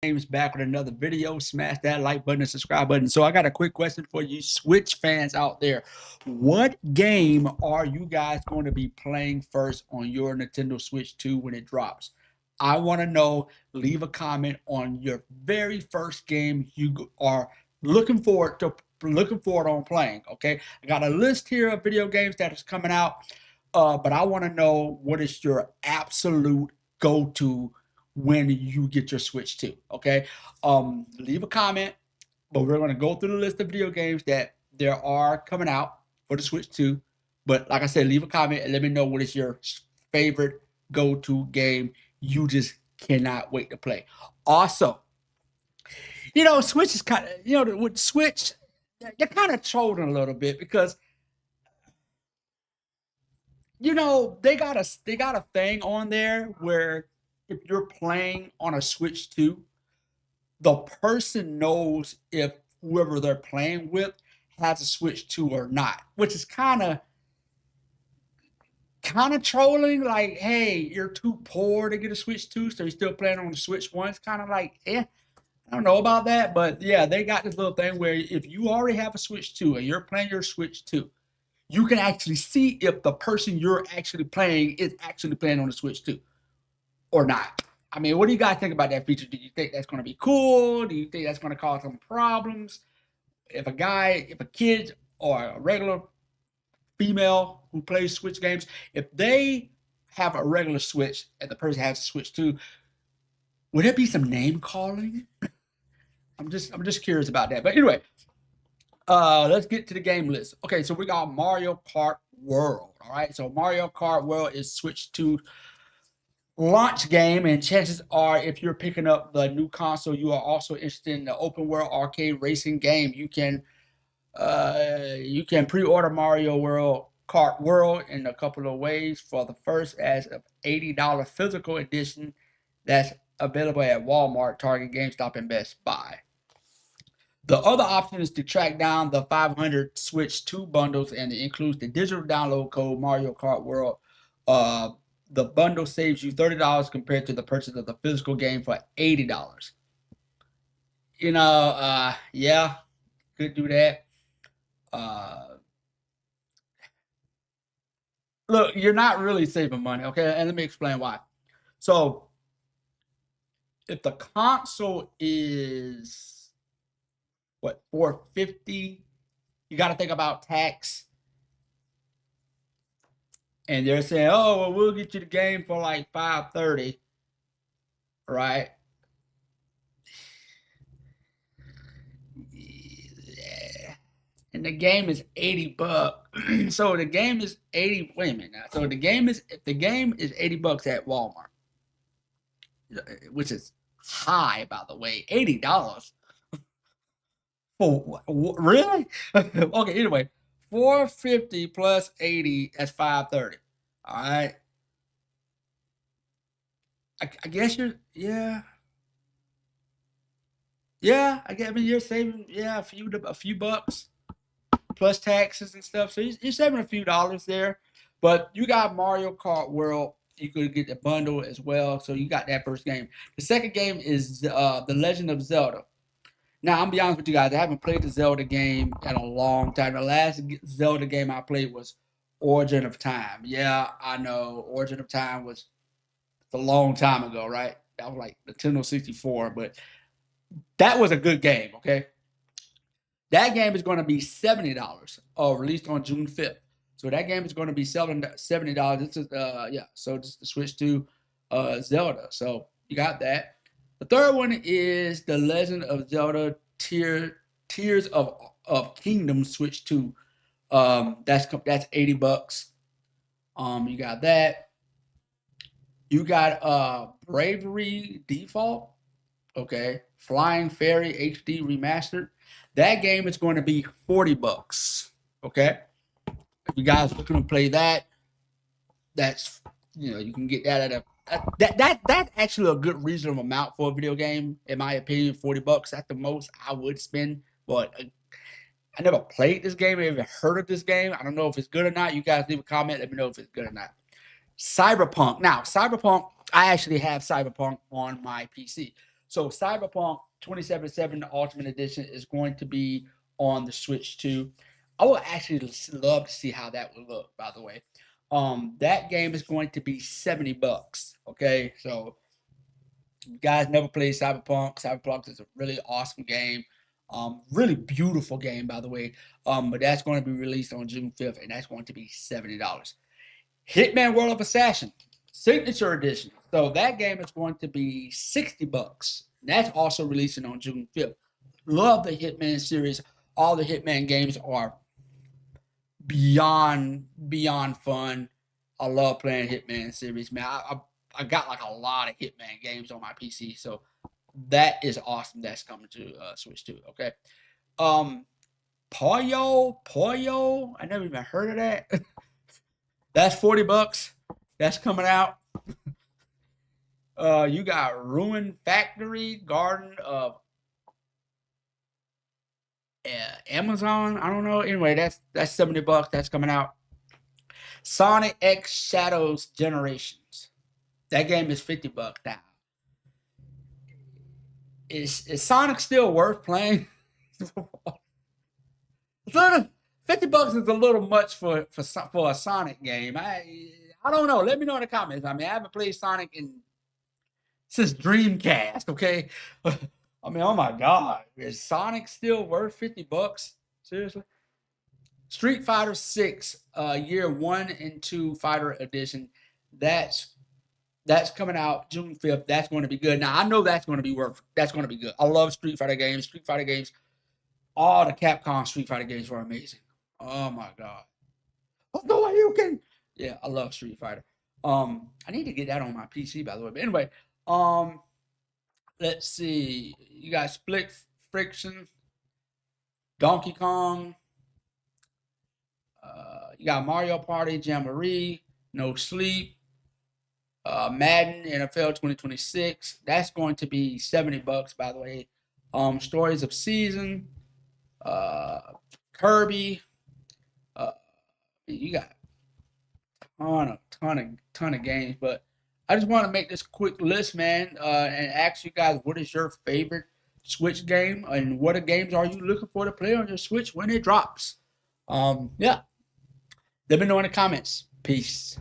Games back with another video. Smash that like button and subscribe button. So I got a quick question for you Switch fans out there. What game are you guys going to be playing first on your Nintendo Switch 2 when it drops? I want to know. Leave a comment on your very first game you are looking forward on playing. Okay, I got a list here of video games that is coming out, but I want to know what is your absolute go-to when you get your Switch 2. Okay. Leave a comment, but we're gonna go through the list of video games that there are coming out for the Switch 2. But like I said, leave a comment and let me know what is your favorite go-to game you just cannot wait to play. Also, Switch is kind of, with Switch, they're kind of trolling a little bit because they got a thing on there where if you're playing on a Switch 2, the person knows if whoever they're playing with has a Switch 2 or not, which is kind of trolling. Like, hey, you're too poor to get a Switch 2, so you're still playing on the Switch 1. It's kind of like, I don't know about that, but yeah, they got this little thing where if you already have a Switch 2 and you're playing your Switch 2, you can actually see if the person you're actually playing is actually playing on the Switch 2 or not. I mean, what do you guys think about that feature? Do you think that's going to be cool? Do you think that's going to cause some problems? If a kid or a regular female who plays Switch games, if they have a regular Switch and the person has a Switch too, would there be some name calling? I'm just curious about that. But anyway, let's get to the game list. Okay, so we got Mario Kart World. All right, so Mario Kart World is Switch 2 launch game, and chances are, if you're picking up the new console, you are also interested in the open world arcade racing game. You can pre-order Mario World Kart World in a couple of ways. For the first, as of $80 physical edition, that's available at Walmart, Target, GameStop, and Best Buy. The other option is to track down the 500 Switch 2 bundles, and it includes the digital download code Mario Kart World. Uh, the bundle saves you $30 compared to the purchase of the physical game for $80. Yeah, could do that. Uh, Look, you're not really saving money, okay? And let me explain why. So, if the console is what, 450, you got to think about tax, and they're saying, "Oh, well, we'll get you the game for like 530," right? Yeah. And the game is 80 bucks. So the game is 80. Wait a minute now. So if the game is 80 bucks at Walmart, which is high, by the way, $80 for really? Okay, anyway, 450 plus 80, that's 530. All right. I guess yeah. Yeah, I mean, you're saving, yeah, a few bucks plus taxes and stuff. So you're saving a few dollars there. But you got Mario Kart World. You could get the bundle as well. So you got that first game. The second game is The Legend of Zelda. Now, I'm gonna be honest with you guys. I haven't played the Zelda game in a long time. The last Zelda game I played was Origin of Time. Yeah, I know Origin of Time was a long time ago, right? That was like Nintendo 64, but that was a good game. Okay, that game is going to be $70. Released on June 5th. So that game is going to be $70. This is yeah. So just to switch to Zelda. So you got that. The third one is The Legend of Zelda Tears of Kingdom Switch to that's $80. You got that. You got Bravery Default. Okay. Flying Fairy HD Remastered. That game is going to be $40. Okay. If you guys looking to play that, that's you can get that at that's actually a good reasonable amount for a video game, in my opinion. $40. That's the most I would spend. But I never played this game, I never heard of this game. I don't know if it's good or not. You guys leave a comment, let me know if it's good or not. Cyberpunk. Now, Cyberpunk, I actually have Cyberpunk on my PC. So Cyberpunk 2077 Ultimate Edition is going to be on the Switch too. I would actually love to see how that would look, by the way. That game is going to be $70. Okay, so you guys never played Cyberpunk. Cyberpunk is a really awesome game. Really beautiful game, by the way. But that's going to be released on June 5th, and that's going to be $70. Hitman World of Assassin Signature Edition. So that game is going to be $60. That's also releasing on June 5th. Love the Hitman series. All the Hitman games are beyond fun. I love playing Hitman series, man. I got like a lot of Hitman games on my PC, so that is awesome. That's coming to Switch too. Okay, Poyo. I never even heard of that. That's $40. That's coming out. You got Ruin Factory, Garden of Amazon. I don't know. Anyway, that's $70. That's coming out. Sonic X Shadows Generations. That game is $50 now. Is Sonic still worth playing? $50 is a little much for a Sonic game. I don't know. Let me know in the comments. I mean, I haven't played Sonic since Dreamcast. Okay, I mean, oh my God, is Sonic still worth $50? Seriously? Street Fighter 6, Year 1 and 2 Fighter Edition. That's coming out June 5th. That's going to be good. Now I know that's going to be good. I love Street Fighter games. All the Capcom Street Fighter games were amazing. Oh my God. Oh no, you can. Yeah, I love Street Fighter. I need to get that on my PC, by the way. But anyway, let's see. You got Split Friction, Donkey Kong. You got Mario Party, Jamboree, No Sleep, Madden NFL 2026. That's going to be $70, by the way. Stories of Season, Kirby. You got ton of games, but I just want to make this quick list, man, and ask you guys, what is your favorite Switch game, and what games are you looking for to play on your Switch when it drops? Yeah, let me know in the comments. Peace.